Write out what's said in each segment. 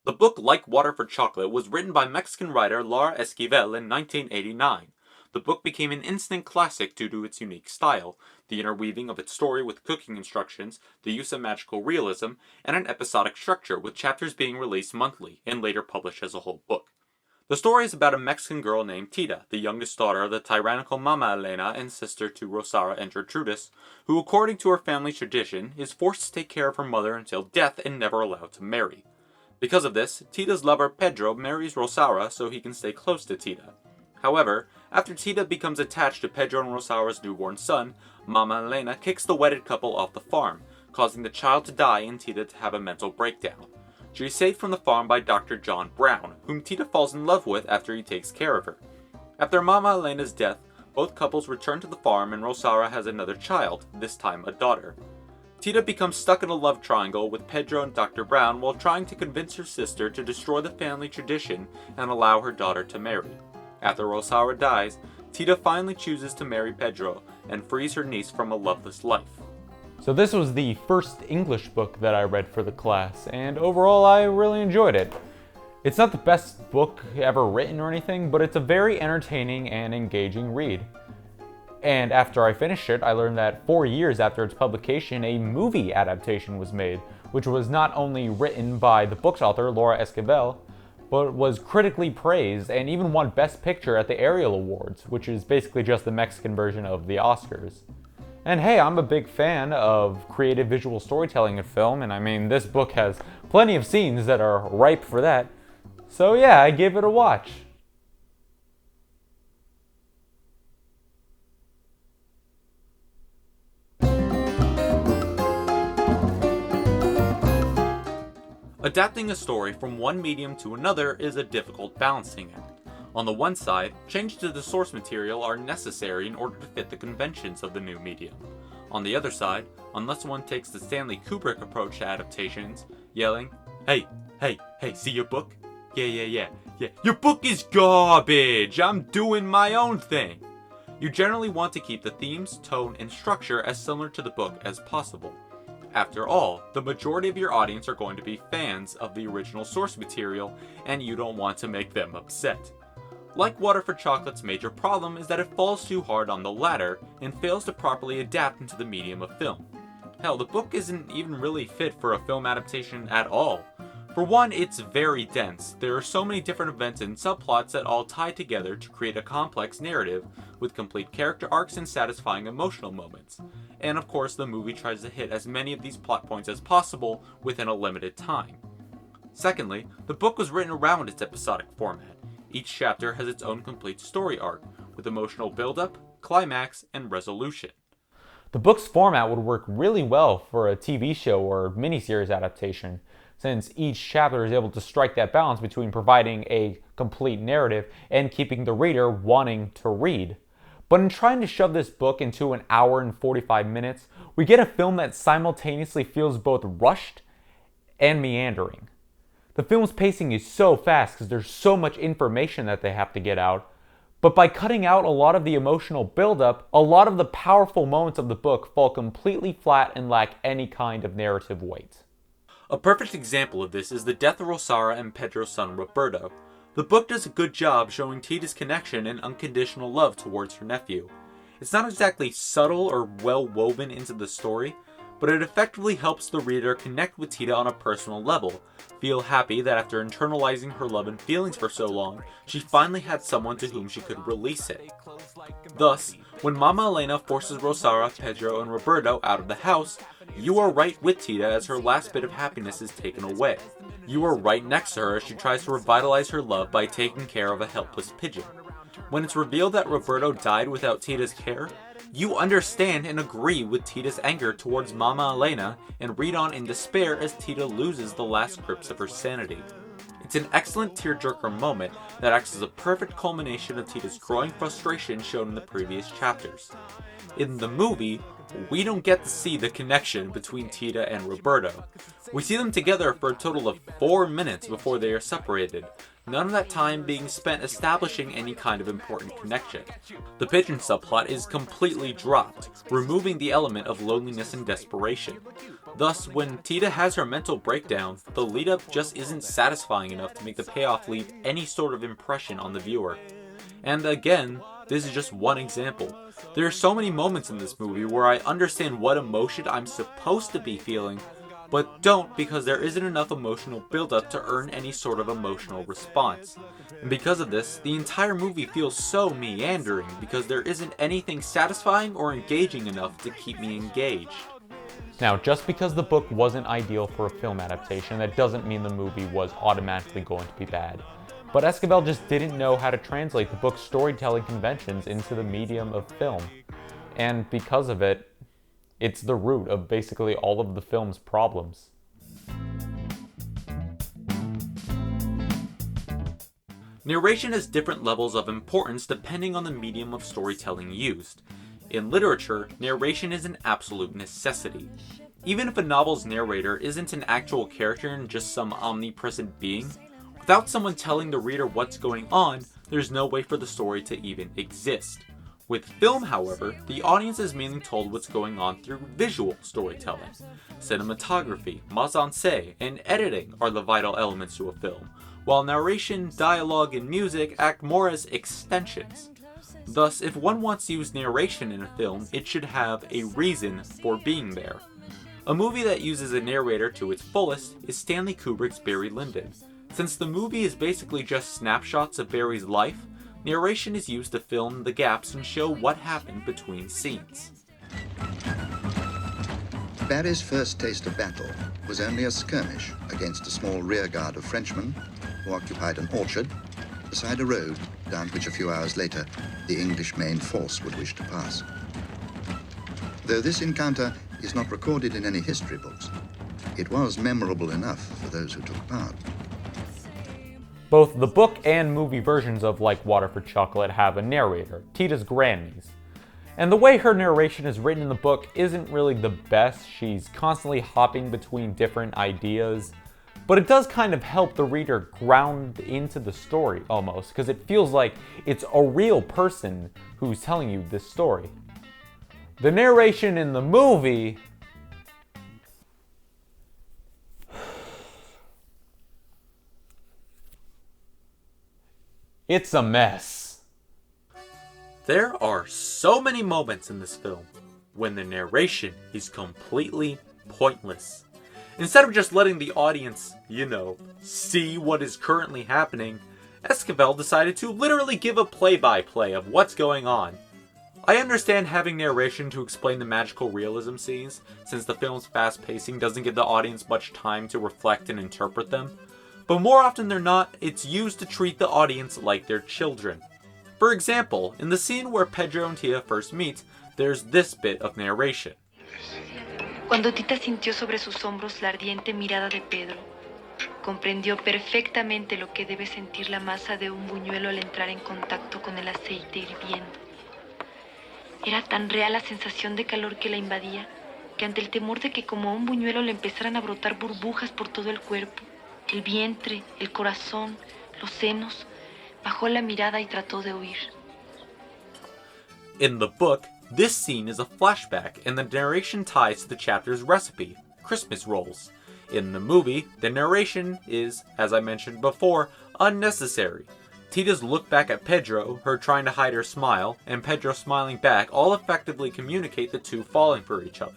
The book Like Water for Chocolate was written by Mexican writer Laura Esquivel in 1989. The book became an instant classic due to its unique style, the interweaving of its story with cooking instructions, the use of magical realism, and an episodic structure with chapters being released monthly and later published as a whole book. The story is about a Mexican girl named Tita, the youngest daughter of the tyrannical Mama Elena and sister to Rosara and Gertrudis, who according to her family tradition is forced to take care of her mother until death and never allowed to marry. Because of this, Tita's lover Pedro marries Rosara so he can stay close to Tita. However, after Tita becomes attached to Pedro and Rosara's newborn son, Mama Elena kicks the wedded couple off the farm, causing the child to die and Tita to have a mental breakdown. She is saved from the farm by Dr. John Brown, whom Tita falls in love with after he takes care of her. After Mama Elena's death, both couples return to the farm and Rosara has another child, this time a daughter. Tita becomes stuck in a love triangle with Pedro and Dr. Brown while trying to convince her sister to destroy the family tradition and allow her daughter to marry. After Rosara dies, Tita finally chooses to marry Pedro and frees her niece from a loveless life. So this was the first English book that I read for the class, and overall I really enjoyed it. It's not the best book ever written or anything, but it's a very entertaining and engaging read. And after I finished it, I learned that 4 years after its publication, a movie adaptation was made, which was not only written by the book's author, Laura Esquivel, but was critically praised and even won Best Picture at the Ariel Awards, which is basically just the Mexican version of the Oscars. And hey, I'm a big fan of creative visual storytelling in film, and I mean, this book has plenty of scenes that are ripe for that. So yeah, I give it a watch. Adapting a story from one medium to another is a difficult balancing act. On the one side, changes to the source material are necessary in order to fit the conventions of the new medium. On the other side, unless one takes the Stanley Kubrick approach to adaptations, yelling, "Hey, hey, hey, see your book? Yeah, your book is garbage! I'm doing my own thing!" You generally want to keep the themes, tone, and structure as similar to the book as possible. After all, the majority of your audience are going to be fans of the original source material, and you don't want to make them upset. Like Water for Chocolate's major problem is that it falls too hard on the latter and fails to properly adapt into the medium of film. Hell, the book isn't even really fit for a film adaptation at all. For one, it's very dense. There are so many different events and subplots that all tie together to create a complex narrative with complete character arcs and satisfying emotional moments. And of course, the movie tries to hit as many of these plot points as possible within a limited time. Secondly, the book was written around its episodic format. Each chapter has its own complete story arc, with emotional build-up, climax, and resolution. The book's format would work really well for a TV show or miniseries adaptation, since each chapter is able to strike that balance between providing a complete narrative and keeping the reader wanting to read. But in trying to shove this book into an hour and 45 minutes, we get a film that simultaneously feels both rushed and meandering. The film's pacing is so fast because there's so much information that they have to get out, but by cutting out a lot of the emotional buildup, a lot of the powerful moments of the book fall completely flat and lack any kind of narrative weight. A perfect example of this is the death of Rosara and Pedro's son Roberto. The book does a good job showing Tita's connection and unconditional love towards her nephew. It's not exactly subtle or well woven into the story, but it effectively helps the reader connect with Tita on a personal level, feel happy that after internalizing her love and feelings for so long, she finally had someone to whom she could release it. Thus, when Mama Elena forces Rosara, Pedro, and Roberto out of the house, you are right with Tita as her last bit of happiness is taken away. You are right next to her as she tries to revitalize her love by taking care of a helpless pigeon. When it's revealed that Roberto died without Tita's care, you understand and agree with Tita's anger towards Mama Elena and read on in despair as Tita loses the last grips of her sanity. It's an excellent tearjerker moment that acts as a perfect culmination of Tita's growing frustration shown in the previous chapters. In the movie, we don't get to see the connection between Tita and Roberto. We see them together for a total of 4 minutes before they are separated, none of that time being spent establishing any kind of important connection. The pigeon subplot is completely dropped, removing the element of loneliness and desperation. Thus, when Tita has her mental breakdown, the lead-up just isn't satisfying enough to make the payoff leave any sort of impression on the viewer. And again, this is just one example. There are so many moments in this movie where I understand what emotion I'm supposed to be feeling, but don't because there isn't enough emotional buildup to earn any sort of emotional response. And because of this, the entire movie feels so meandering because there isn't anything satisfying or engaging enough to keep me engaged. Now, just because the book wasn't ideal for a film adaptation, that doesn't mean the movie was automatically going to be bad. But Esquivel just didn't know how to translate the book's storytelling conventions into the medium of film. And because of it, it's the root of basically all of the film's problems. Narration has different levels of importance depending on the medium of storytelling used. In literature, narration is an absolute necessity. Even if a novel's narrator isn't an actual character and just some omnipresent being, without someone telling the reader what's going on, there's no way for the story to even exist. With film, however, the audience is mainly told what's going on through visual storytelling. Cinematography, mise-en-scène, and editing are the vital elements to a film, while narration, dialogue, and music act more as extensions. Thus, if one wants to use narration in a film, it should have a reason for being there. A movie that uses a narrator to its fullest is Stanley Kubrick's Barry Lyndon. Since the movie is basically just snapshots of Barry's life, narration is used to fill in the gaps and show what happened between scenes. Barry's first taste of battle was only a skirmish against a small rearguard of Frenchmen who occupied an orchard beside a road down which a few hours later the English main force would wish to pass. Though this encounter is not recorded in any history books, it was memorable enough for those who took part. Both the book and movie versions of Like Water for Chocolate have a narrator, Tita's grandniece. And the way her narration is written in the book isn't really the best. She's constantly hopping between different ideas, but it does kind of help the reader ground into the story almost, because it feels like it's a real person who's telling you this story. The narration in the movie it's a mess. There are so many moments in this film when the narration is completely pointless. Instead of just letting the audience, see what is currently happening, Esquivel decided to literally give a play-by-play of what's going on. I understand having narration to explain the magical realism scenes, since the film's fast pacing doesn't give the audience much time to reflect and interpret them. But more often than not, it's used to treat the audience like they're children. For example, in the scene where Pedro and Tita first meet, there's this bit of narration. Cuando Tita sintió sobre sus hombros la ardiente mirada de Pedro, comprendió perfectamente lo que debe sentir la masa de un buñuelo al entrar en contacto con el aceite hirviendo. Era tan real la sensación de calor que la invadía, que ante el temor de que como un buñuelo le empezaran a brotar burbujas por todo el cuerpo, el vientre, el corazón, los senos, bajó la mirada y trató de huir. In the book, this scene is a flashback and the narration ties to the chapter's recipe, Christmas rolls. In the movie, the narration is, as I mentioned before, unnecessary. Tita's look back at Pedro, her trying to hide her smile, and Pedro smiling back all effectively communicate the two falling for each other.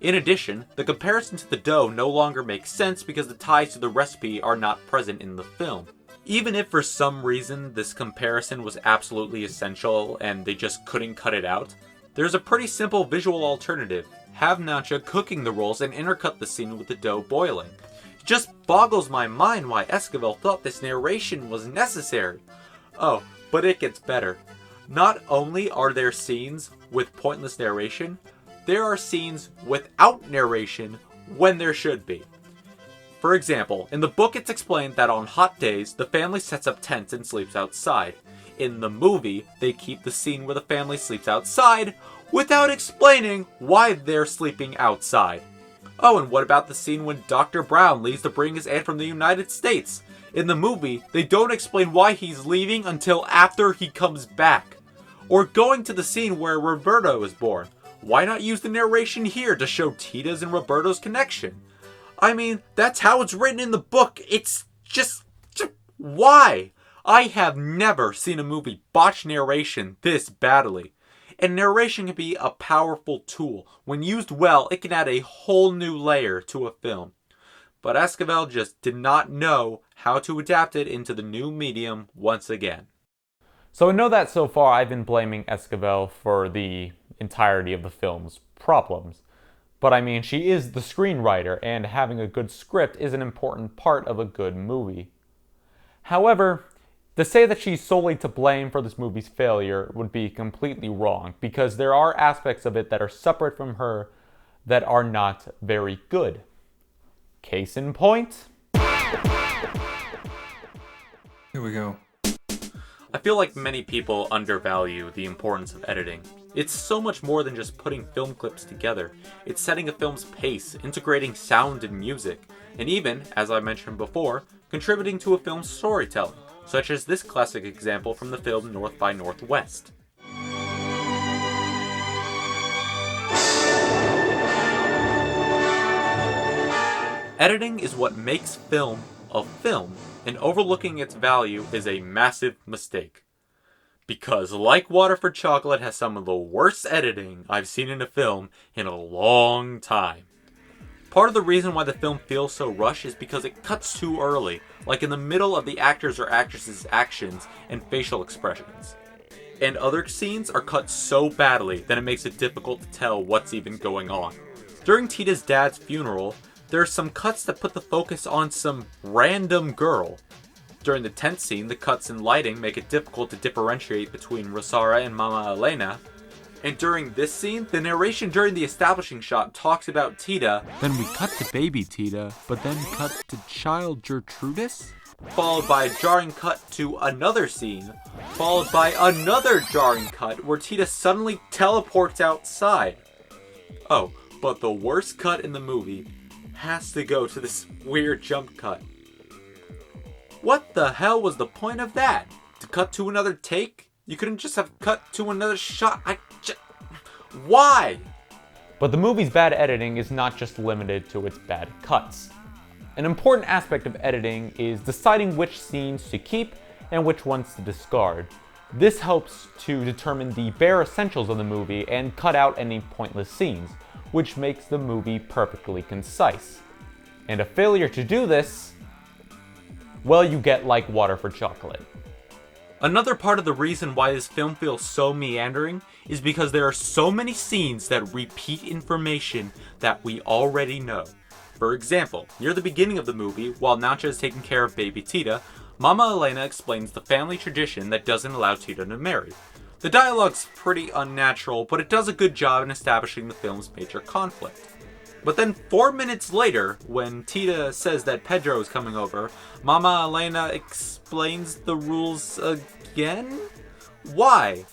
In addition, the comparison to the dough no longer makes sense because the ties to the recipe are not present in the film. Even if for some reason this comparison was absolutely essential and they just couldn't cut it out, there's a pretty simple visual alternative. Have Nacha cooking the rolls and intercut the scene with the dough boiling. It just boggles my mind why Esquivel thought this narration was necessary. Oh, but it gets better. Not only are there scenes with pointless narration, there are scenes without narration when there should be. For example, in the book it's explained that on hot days, the family sets up tents and sleeps outside. In the movie, they keep the scene where the family sleeps outside without explaining why they're sleeping outside. Oh, and what about the scene when Dr. Brown leaves to bring his aunt from the United States? In the movie, they don't explain why he's leaving until after he comes back. Or going to the scene where Roberto is born. Why not use the narration here to show Tita's and Roberto's connection? I mean, that's how it's written in the book. It's just why? I have never seen a movie botch narration this badly. And narration can be a powerful tool. When used well, it can add a whole new layer to a film. But Esquivel just did not know how to adapt it into the new medium once again. So I know that so far I've been blaming Esquivel for the entirety of the film's problems. But I mean, she is the screenwriter, and having a good script is an important part of a good movie. However, to say that she's solely to blame for this movie's failure would be completely wrong, because there are aspects of it that are separate from her that are not very good. Case in point. Here we go. I feel like many people undervalue the importance of editing. It's so much more than just putting film clips together. It's setting a film's pace, integrating sound and music, and even, as I mentioned before, contributing to a film's storytelling, such as this classic example from the film North by Northwest. Editing is what makes film a film, and overlooking its value is a massive mistake. Because Like Water for Chocolate has some of the worst editing I've seen in a film in a long time. Part of the reason why the film feels so rushed is because it cuts too early, like in the middle of the actors or actresses' actions and facial expressions. And other scenes are cut so badly that it makes it difficult to tell what's even going on. During Tita's dad's funeral, there are some cuts that put the focus on some random girl. During the tent scene, the cuts and lighting make it difficult to differentiate between Rosara and Mama Elena. And during this scene, the narration during the establishing shot talks about Tita. Then we cut to baby Tita, but then cut to child Gertrudis? Followed by a jarring cut to another scene, followed by another jarring cut where Tita suddenly teleports outside. Oh, but the worst cut in the movie has to go to this weird jump cut. What the hell was the point of that? To cut to another take? You couldn't just have cut to another shot? Why? But the movie's bad editing is not just limited to its bad cuts. An important aspect of editing is deciding which scenes to keep and which ones to discard. This helps to determine the bare essentials of the movie and cut out any pointless scenes, which makes the movie perfectly concise. And a failure to do this, well, you get Like Water for Chocolate. Another part of the reason why this film feels so meandering is because there are so many scenes that repeat information that we already know. For example, near the beginning of the movie, while Nacha is taking care of baby Tita, Mama Elena explains the family tradition that doesn't allow Tita to marry. The dialogue's pretty unnatural, but it does a good job in establishing the film's major conflict. But then 4 minutes later, when Tita says that Pedro is coming over, Mama Elena explains the rules again? Why?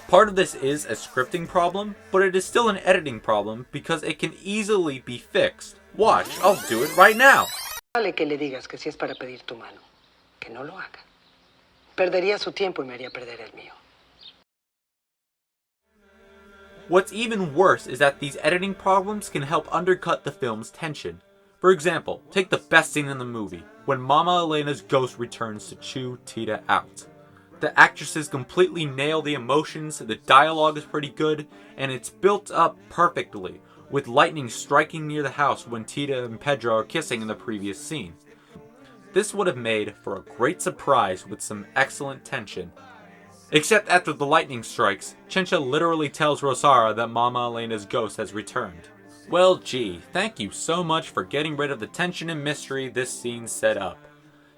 Part of this is a scripting problem, but it is still an editing problem because it can easily be fixed. Watch, I'll do it right now. Vale que le digas que si es para pedir tu mano, que no lo haga. Perdería su tiempo y me haría perder el mío. What's even worse is that these editing problems can help undercut the film's tension. For example, take the best scene in the movie, when Mama Elena's ghost returns to chew Tita out. The actresses completely nail the emotions, the dialogue is pretty good, and it's built up perfectly, with lightning striking near the house when Tita and Pedro are kissing in the previous scene. This would have made for a great surprise with some excellent tension. Except after the lightning strikes, Chencha literally tells Rosara that Mama Elena's ghost has returned. Well gee, thank you so much for getting rid of the tension and mystery this scene set up.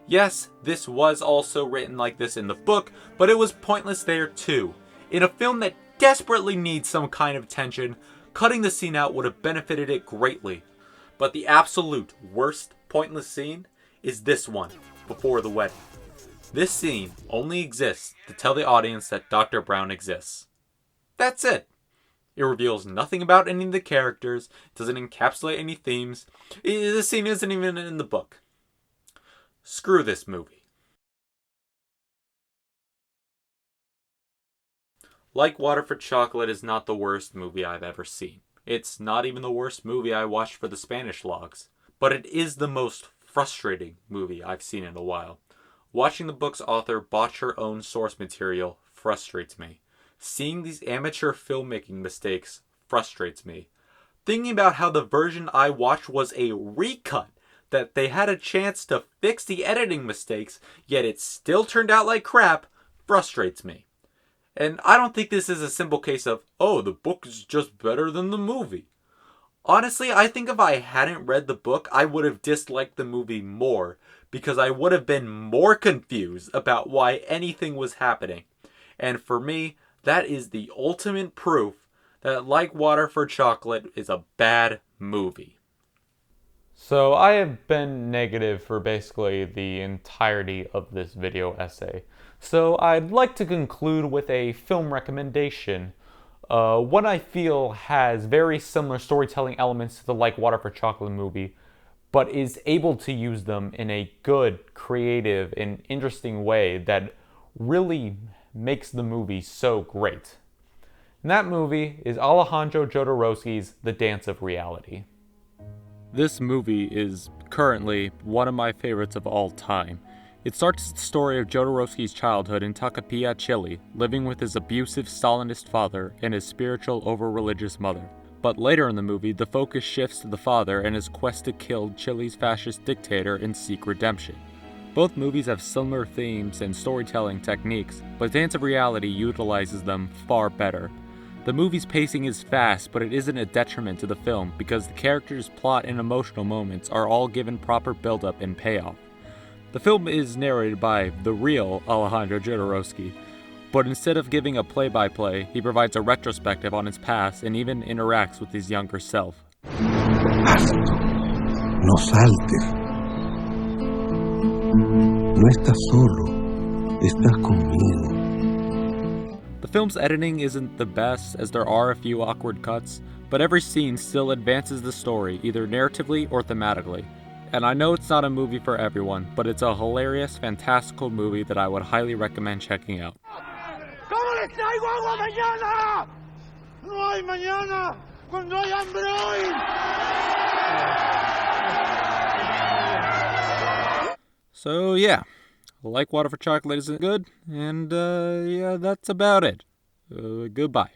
Yes, this was also written like this in the book, but it was pointless there too. In a film that desperately needs some kind of tension, cutting the scene out would have benefited it greatly. But the absolute worst pointless scene is this one, before the wedding. This scene only exists to tell the audience that Dr. Brown exists. That's it. It reveals nothing about any of the characters, doesn't encapsulate any themes. The scene isn't even in the book. Screw this movie. Like Water for Chocolate is not the worst movie I've ever seen. It's not even the worst movie I watched for the Spanish logs. But it is the most frustrating movie I've seen in a while. Watching the book's author botch her own source material frustrates me. Seeing these amateur filmmaking mistakes frustrates me. Thinking about how the version I watched was a recut, that they had a chance to fix the editing mistakes, yet it still turned out like crap, frustrates me. And I don't think this is a simple case of, oh, the book is just better than the movie. Honestly, I think if I hadn't read the book, I would have disliked the movie more, because I would have been more confused about why anything was happening. And for me, that is the ultimate proof that Like Water for Chocolate is a bad movie. So I have been negative for basically the entirety of this video essay. So I'd like to conclude with a film recommendation. One I feel has very similar storytelling elements to the Like Water for Chocolate movie, but is able to use them in a good, creative, and interesting way that really makes the movie so great. And that movie is Alejandro Jodorowsky's The Dance of Reality. This movie is currently one of my favorites of all time. It starts the story of Jodorowsky's childhood in Tacapilla, Chile, living with his abusive Stalinist father and his spiritual over-religious mother. But later in the movie, the focus shifts to the father and his quest to kill Chile's fascist dictator and seek redemption. Both movies have similar themes and storytelling techniques, but Dance of Reality utilizes them far better. The movie's pacing is fast, but it isn't a detriment to the film because the characters' plot and emotional moments are all given proper build-up and payoff. The film is narrated by the real Alejandro Jodorowsky, but instead of giving a play-by-play, he provides a retrospective on his past and even interacts with his younger self. Alto. No saltes. No estás solo. Estás conmigo. The film's editing isn't the best, as there are a few awkward cuts, but every scene still advances the story, either narratively or thematically. And I know it's not a movie for everyone, but it's a hilarious, fantastical movie that I would highly recommend checking out. ¿Cómo les traigo agua mañana? No hay mañana, cuando hay hambre hoy. So yeah, Like Water for Chocolate isn't good, and yeah, that's about it. Goodbye.